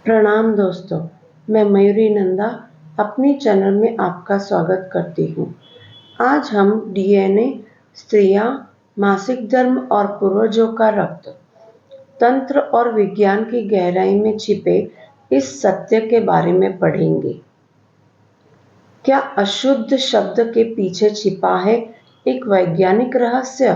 प्रणाम दोस्तों, मैं मयूरी नंदा अपनी चैनल में आपका स्वागत करती हूँ। आज हम डीएनए, स्त्रियां, मासिक धर्म और पूर्वजों का रक्त, तंत्र और विज्ञान की गहराई में छिपे इस सत्य के बारे में पढ़ेंगे। क्या अशुद्ध शब्द के पीछे छिपा है एक वैज्ञानिक रहस्य?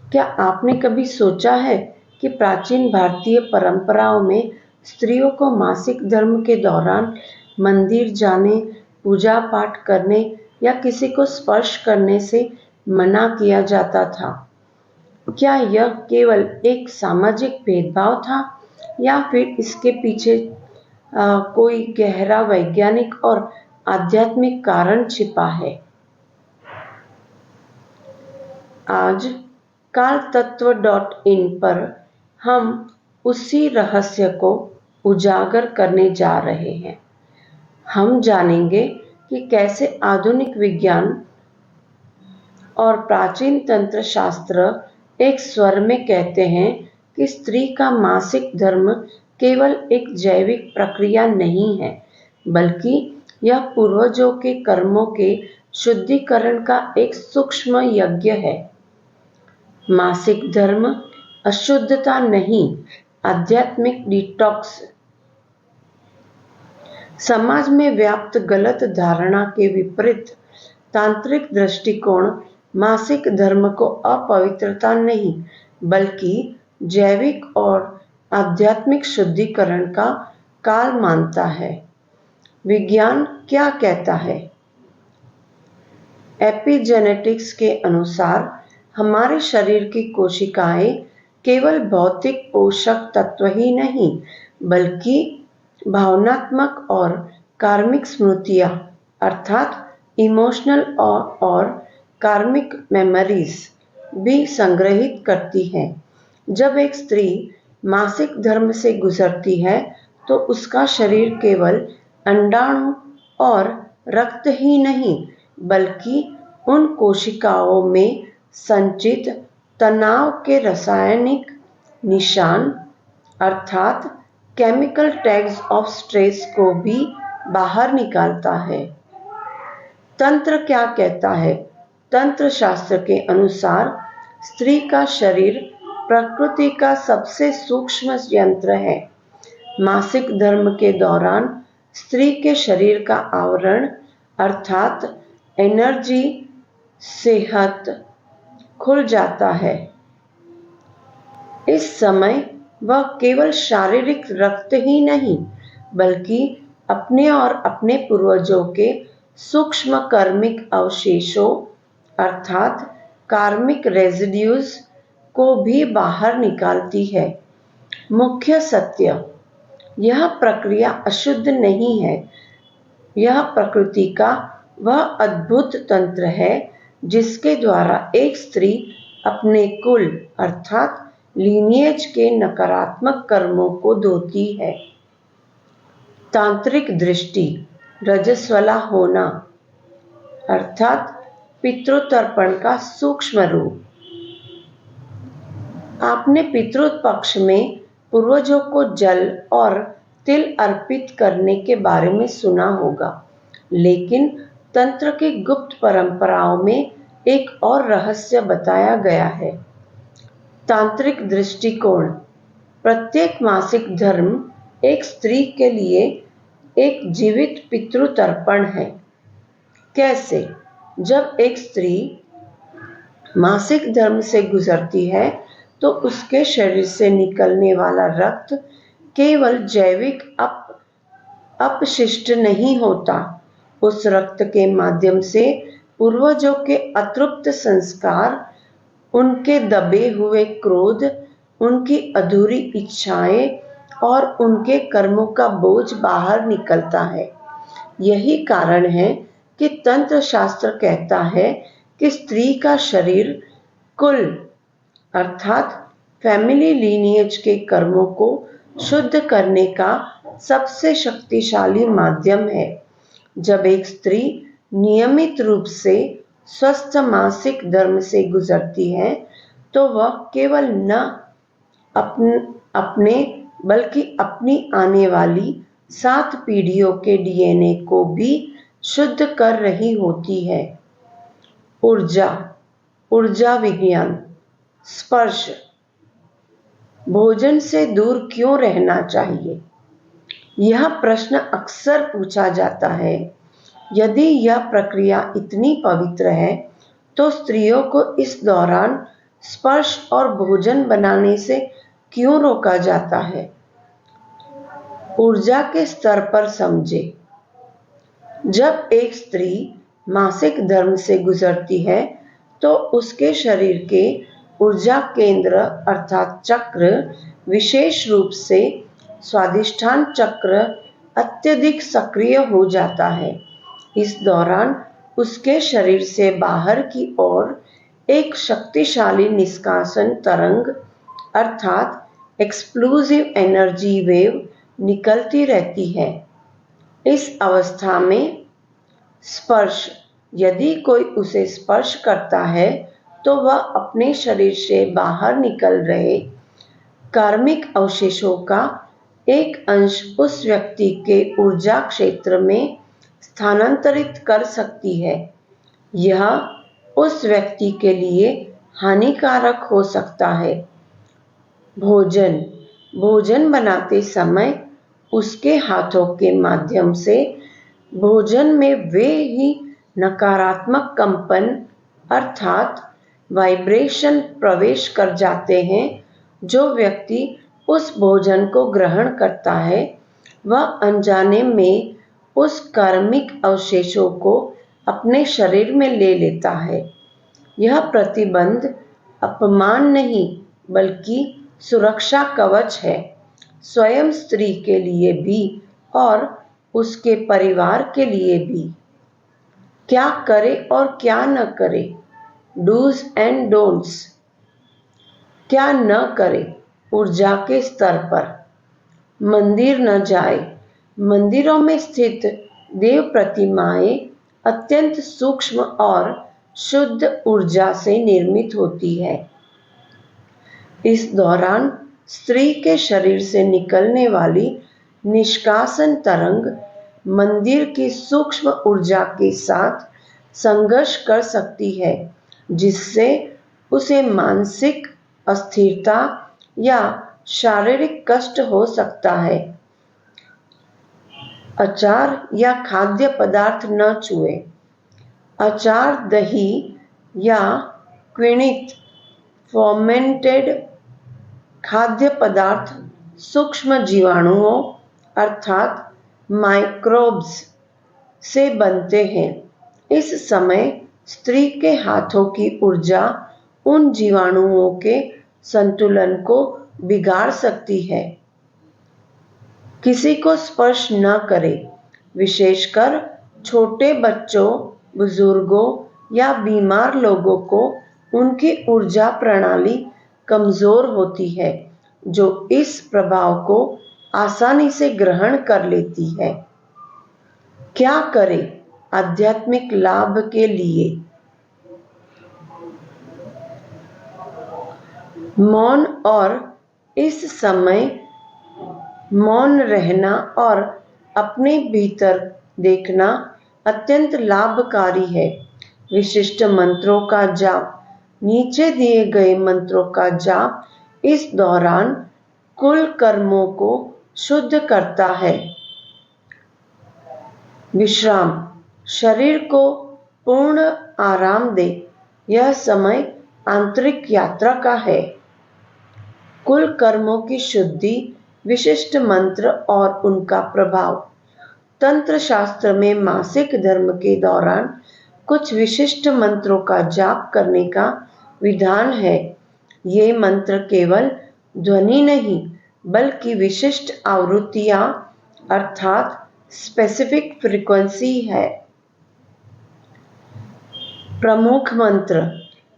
क्या आपने कभी सोचा है कि प्राचीन भारतीय परंपराओं में स्त्रियों को मासिक धर्म के दौरान मंदिर जाने, पूजा पाठ करने या किसी को स्पर्श करने से मना किया जाता था? क्या यह केवल एक सामाजिक भेदभाव था या फिर इसके पीछे कोई गहरा वैज्ञानिक और आध्यात्मिक कारण छिपा है? आज कालतत्व.in पर हम उसी रहस्य को उजागर करने जा रहे हैं। हम जानेंगे कि कैसे आधुनिक विज्ञान और प्राचीन तंत्र शास्त्र एक स्वर में कहते हैं कि स्त्री का मासिक धर्म केवल एक जैविक प्रक्रिया नहीं है, बल्कि यह पूर्वजों के कर्मों के शुद्धिकरण का एक सूक्ष्म यज्ञ है। मासिक धर्म अशुद्धता नहीं, आध्यात्मिक डिटॉक्स। समाज में व्याप्त गलत धारणा के विपरीत तांत्रिक दृष्टिकोण मासिक धर्म को अपवित्रता नहीं, बल्कि जैविक और आध्यात्मिक शुद्धिकरण का काल मानता है। विज्ञान क्या कहता है? एपिजेनेटिक्स के अनुसार हमारे शरीर की कोशिकाएं केवल भौतिक पोषक तत्व ही नहीं, बल्कि भावनात्मक और कार्मिक स्मृतियां अर्थात इमोशनल और कार्मिक मेमोरीज भी संग्रहित करती हैं। जब एक स्त्री मासिक धर्म से गुजरती है तो उसका शरीर केवल अंडाणु और रक्त ही नहीं, बल्कि उन कोशिकाओं में संचित तनाव के रासायनिक निशान अर्थात केमिकल टैग्स ऑफ स्ट्रेस को भी बाहर निकालता है। तंत्र क्या कहता है? तंत्र शास्त्र के अनुसार स्त्री का शरीर प्रकृति का सबसे सूक्ष्म यंत्र है। मासिक धर्म के दौरान स्त्री के शरीर का आवरण अर्थात एनर्जी सेहत खुल जाता है। इस समय वह केवल शारीरिक रक्त ही नहीं, बल्कि अपने और अपने पूर्वजों के सूक्ष्म कर्मिक अवशेषों अर्थात कार्मिक रेजिड्यूज को भी बाहर निकालती है। मुख्य सत्य: यह प्रक्रिया अशुद्ध नहीं है। यह प्रकृति का वह अद्भुत तंत्र है जिसके द्वारा एक स्त्री अपने कुल अर्थात लीनिएज के नकारात्मक कर्मों को धोती है। तांत्रिक दृष्टि: रजस्वला होना अर्थात पितृतर्पण का सूक्ष्म रूप। आपने पितृ पक्ष में पूर्वजों को जल और तिल अर्पित करने के बारे में सुना होगा, लेकिन तंत्र की गुप्त परंपराओं में एक और रहस्य बताया गया है। तांत्रिक दृष्टिकोण: प्रत्येक मासिक धर्म एक स्त्री के लिए एक जीवित पितृतर्पण है। कैसे? जब एक स्त्री मासिक धर्म से गुजरती है तो उसके शरीर से निकलने वाला रक्त केवल जैविक अपशिष्ट नहीं होता। उस रक्त के माध्यम से पूर्वजों के अतृप्त संस्कार, उनके दबे हुए क्रोध, उनकी अधूरी इच्छाएं और उनके कर्मों का बोझ बाहर निकलता है। यही कारण है कि तंत्र शास्त्र कहता है कि स्त्री का शरीर कुल अर्थात फैमिली लीनिएज के कर्मों को शुद्ध करने का सबसे शक्तिशाली माध्यम है। जब एक स्त्री नियमित रूप से स्वस्थ मासिक धर्म से गुजरती है तो वह केवल न अपने बल्कि अपनी आने वाली 7 पीढ़ियों के डीएनए को भी शुद्ध कर रही होती है। ऊर्जा, ऊर्जा विज्ञान, स्पर्श। भोजन से दूर क्यों रहना चाहिए? यह प्रश्न अक्सर पूछा जाता है। यदि यह प्रक्रिया इतनी पवित्र है, तो स्त्रियों को इस दौरान स्पर्श और भोजन बनाने से क्यों रोका जाता है? ऊर्जा के स्तर पर समझे। जब एक स्त्री मासिक धर्म से गुजरती है, तो उसके शरीर के ऊर्जा केंद्र अर्थात चक्र, विशेष रूप से स्वादिष्ठान चक्र, अत्यधिक सक्रिय हो जाता है। इस दौरान उसके शरीर से बाहर की ओर एक शक्तिशाली निष्कासन तरंग अर्थात एक्सप्लोसिव एनर्जी वेव निकलती रहती है। इस अवस्था में स्पर्श, यदि कोई उसे स्पर्श करता है, तो वह अपने शरीर से बाहर निकल रहे कार्मिक अवशेषों का एक अंश उस व्यक्ति के ऊर्जा क्षेत्र में स्थानांतरित कर सकती है। यह उस व्यक्ति के लिए हानिकारक हो सकता है। भोजन, भोजन बनाते समय उसके हाथों के माध्यम से भोजन में वे ही नकारात्मक कंपन अर्थात वाइब्रेशन प्रवेश कर जाते हैं जो व्यक्ति उस भोजन को ग्रहण करता है, वह अनजाने में उस कार्मिक अवशेषों को अपने शरीर में ले लेता है। यह प्रतिबंध अपमान नहीं, बल्कि सुरक्षा कवच है, स्वयं स्त्री के लिए भी और उसके परिवार के लिए भी। क्या करे और क्या न करे, डूज एंड डोंट्स। क्या न करे? ऊर्जा के स्तर पर मंदिर न जाए। मंदिरों में स्थित देव प्रतिमाएं अत्यंत सूक्ष्म और शुद्ध ऊर्जा से निर्मित होती है। इस दौरान स्त्री के शरीर से निकलने वाली निष्कासन तरंग मंदिर की सूक्ष्म ऊर्जा के साथ संघर्ष कर सकती है, जिससे उसे मानसिक अस्थिरता या शारीरिक कष्ट हो सकता है। अचार या खाद्य पदार्थ न छुएं। अचार, दही या क्विणित फर्मेंटेड खाद्य पदार्थ सूक्ष्म जीवाणुओं अर्थात माइक्रोब्स से बनते हैं। इस समय स्त्री के हाथों की ऊर्जा उन जीवाणुओं के संतुलन को बिगाड़ सकती है। किसी को स्पर्श न करें, विशेषकर छोटे बच्चों, बुजुर्गों या बीमार लोगों को उनकी ऊर्जा प्रणाली कमजोर होती है, जो इस प्रभाव को आसानी से ग्रहण कर लेती है। क्या करें आध्यात्मिक लाभ के लिए? मौन और इस समय मौन रहना और अपने भीतर देखना अत्यंत लाभकारी है। विशिष्ट मंत्रों का जाप, नीचे दिए गए मंत्रों का जाप इस दौरान कुल कर्मों को शुद्ध करता है। विश्राम, शरीर को पूर्ण आराम दे। यह समय आंतरिक यात्रा का है। कुल कर्मों की शुद्धि, विशिष्ट मंत्र और उनका प्रभाव। तंत्र शास्त्र में मासिक धर्म के दौरान कुछ विशिष्ट मंत्रों का जाप करने का विधान है। ये मंत्र केवल ध्वनि नहीं, बल्कि विशिष्ट आवृत्तियां अर्थात स्पेसिफिक फ्रीक्वेंसी है। प्रमुख मंत्र,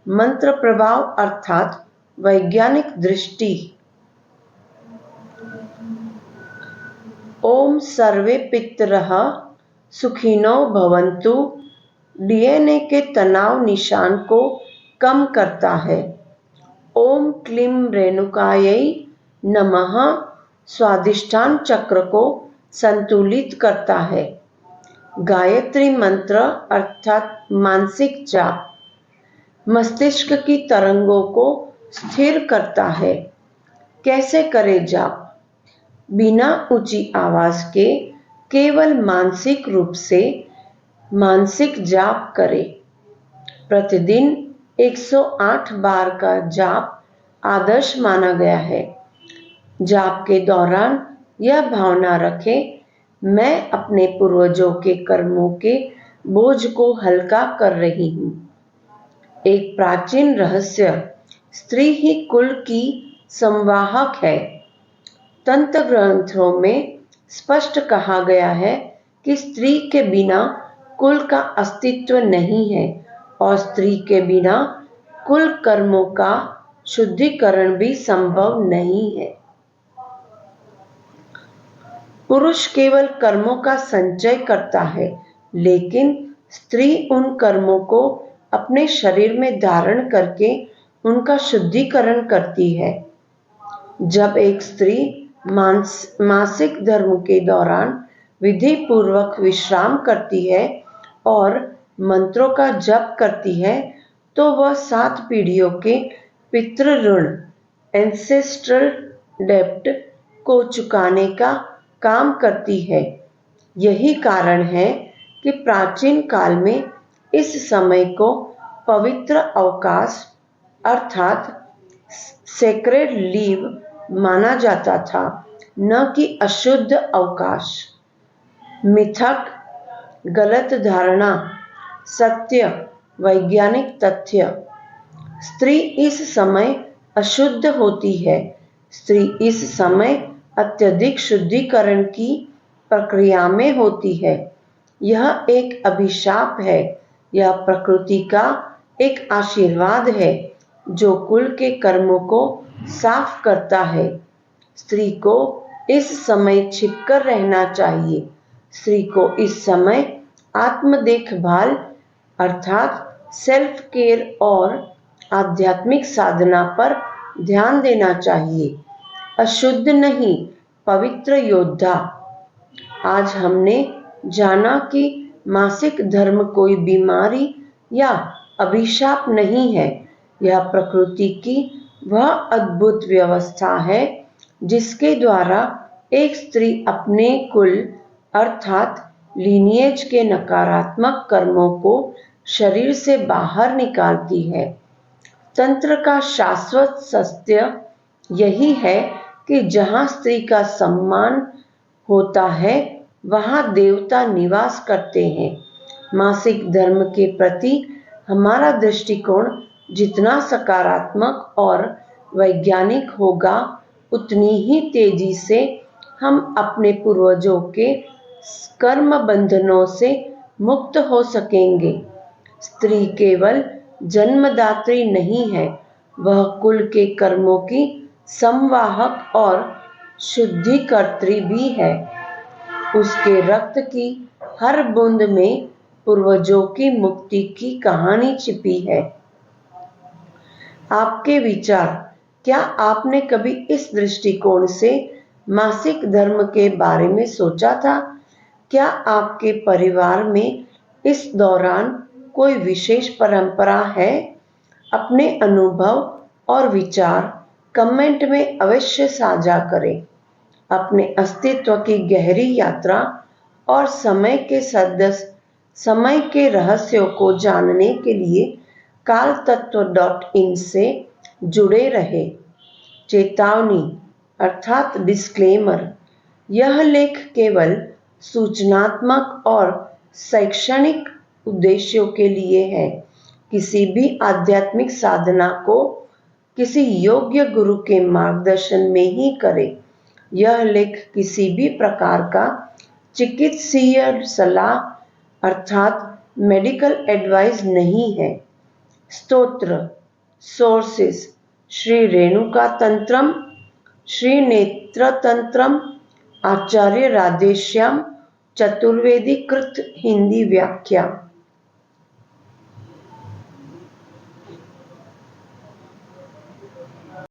मंत्र प्रभाव अर्थात वैज्ञानिक दृष्टि। ओम सर्वे पितरः सुखिनो भवन्तु डीएनए के तनाव निशान को कम करता है। ओम क्लीं रेणुकायै नमः स्वादिष्ठान चक्र को संतुलित करता है। गायत्री मंत्र अर्थात मानसिक जाप मस्तिष्क की तरंगों को स्थिर करता है। कैसे करें जाप? बिना ऊंची आवाज के केवल मानसिक रूप से मानसिक जाप करें। प्रतिदिन 108 बार का जाप आदर्श माना गया है। जाप के दौरान यह भावना रखें, मैं अपने पूर्वजों के कर्मों के बोझ को हल्का कर रही हूँ। एक प्राचीन रहस्य, स्त्री ही कुल की संवाहक है। तंत्र ग्रंथों में स्पष्ट कहा गया है कि स्त्री के बिना कुल का अस्तित्व नहीं है और स्त्री के बिना कुल कर्मों का शुद्धिकरण भी संभव नहीं है। पुरुष केवल कर्मों का संचय करता है, लेकिन स्त्री उन कर्मों को अपने शरीर में धारण करके उनका शुद्धिकरण करती है। जब एक स्त्री मासिक धर्म के दौरान विधि पूर्वक विश्राम करती है और मंत्रों का जप करती है, तो वह 7 पीढ़ियों के पितृ ऋण एंसेस्ट्रल डेब्ट को चुकाने का काम करती है। यही कारण है कि प्राचीन काल में इस समय को पवित्र अवकाश अर्थात सेक्रेड लीव माना जाता था, न कि अशुद्ध अवकाश। मिथक, गलत धारणा, सत्य, वैज्ञानिक तथ्य। स्त्री इस समय अशुद्ध होती है। स्त्री इस समय अत्यधिक शुद्धिकरण की प्रक्रिया में होती है। यह एक अभिशाप है, यह प्रकृति का एक आशीर्वाद है जो कुल के कर्मों को साफ करता है। स्त्री को इस समय छिपकर रहना चाहिए। स्त्री को इस समय आत्म देखभाल अर्थात सेल्फ केयर और आध्यात्मिक साधना पर ध्यान देना चाहिए। अशुद्ध नहीं, पवित्र योद्धा। आज हमने जाना कि मासिक धर्म कोई बीमारी या अभिशाप नहीं है। यह प्रकृति की वह अद्भुत व्यवस्था है जिसके द्वारा एक स्त्री अपने कुल अर्थात लीनिएज के नकारात्मक कर्मों को शरीर से बाहर निकालती है। तंत्र का शाश्वत सत्य यही है कि जहाँ स्त्री का सम्मान होता है, वहाँ देवता निवास करते हैं। मासिक धर्म के प्रति हमारा दृष्टिकोण जितना सकारात्मक और वैज्ञानिक होगा, उतनी ही तेजी से हम अपने पूर्वजों के कर्म बंधनों से मुक्त हो सकेंगे। स्त्री केवल जन्मदात्री नहीं है, वह कुल के कर्मों की संवाहक और शुद्धिकर्त्री भी है। उसके रक्त की हर बूंद में पूर्वजों की मुक्ति की कहानी छिपी है। आपके विचार, क्या आपने कभी इस दृष्टिकोण से मासिक धर्म के बारे में सोचा था? क्या आपके परिवार में इस दौरान कोई विशेष परंपरा है? अपने अनुभव और विचार कमेंट में अवश्य साझा करें। अपने अस्तित्व की गहरी यात्रा और समय के रहस्यों को जानने के लिए कालतत्व.in से जुड़े रहे। चेतावनी अर्थात डिस्क्लेमर, यह लेख केवल सूचनात्मक और शैक्षणिक उद्देश्यों के लिए है। किसी भी आध्यात्मिक साधना को किसी योग्य गुरु के मार्गदर्शन में ही करें। यह लेख किसी भी प्रकार का चिकित्सीय सलाह अर्थात मेडिकल एडवाइस नहीं है। स्तोत्र सोर्सेस: श्री रेणुका तंत्रम, श्री नेत्र तंत्रम, आचार्य राधेश्याम चतुर्वेदी कृत हिंदी व्याख्या।